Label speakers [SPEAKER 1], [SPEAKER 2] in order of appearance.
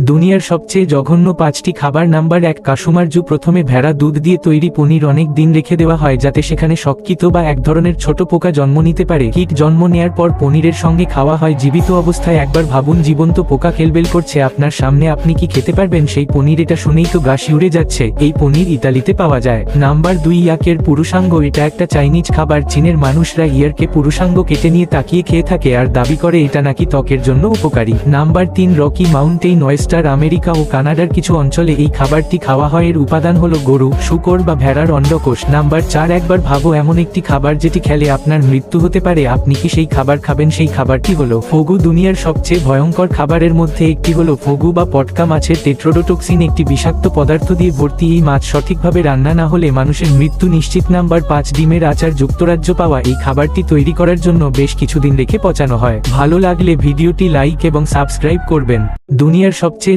[SPEAKER 1] দুনিয়ার সবচেয়ে জঘন্য 5টি খাবার। নাম্বার 1, কাসুমারজু। প্রথমে ভেড়া দুধ দিয়ে তৈরি পনির অনেক দিন রেখে দেওয়া হয় যাতে সেখানে শক্কিত বা এক ধরনের ছোট পোকা জন্ম নিতে পারে। কীট জন্ম নেয়ার পর পনিরের সঙ্গে খাওয়া হয় জীবিত অবস্থায়। একবার ভাবুন, জীবন্ত পোকা খেলবেল করছে আপনার সামনে, আপনি কি খেতে পারবেন সেই পনির? এটা শুনেই তো গা শিউরে যাচ্ছে। এই পনির ইতালিতে পাওয়া যায়। নাম্বার 2, ইয়াকের পুরুষাঙ্গ। এটা একটা চাইনিজ খাবার। চীনের মানুষরা ইয়ারকে পুরুষাঙ্গ কেটে নিয়ে তাকিয়ে খেয়ে থাকে আর দাবি করে এটা নাকি ত্বকের জন্য উপকারী। Number 3, Rocky Mountain oyster. America ও কানাডার কিছু অঞ্চলে এই খাবারটি খাওয়া হয়। এর উপাদান হলো গরু, শূকর বা ভেড়ার অন্ডকোষ। নাম্বার 4, একবার ভাবো এমন একটি খাবার যেটি খেলে আপনার মৃত্যু হতে পারে। আপনি কি সেই খাবার খাবেন? সেই খাবারটি হলো ফগু। দুনিয়ার সবচেয়ে ভয়ঙ্কর খাবারের মধ্যে একটি হলো ফগু বা পটকা। মাছের টেট্রোডোটক্সিন একটি বিষাক্ত পদার্থ দিয়ে ভর্তি। এই মাছ সঠিকভাবে রান্না না হলে মানুষের মৃত্যু নিশ্চিত। নাম্বার 5, ডিমের আচার। যুক্তরাজ্য পাওয়া এই খাবারটি তৈরি করার জন্য বেশ কিছুদিন রেখে পচানো হয়। ভালো লাগলে ভিডিওটি লাইক এবং সাবস্ক্রাইব করবেন। দুনিয়ার সবচেয়ে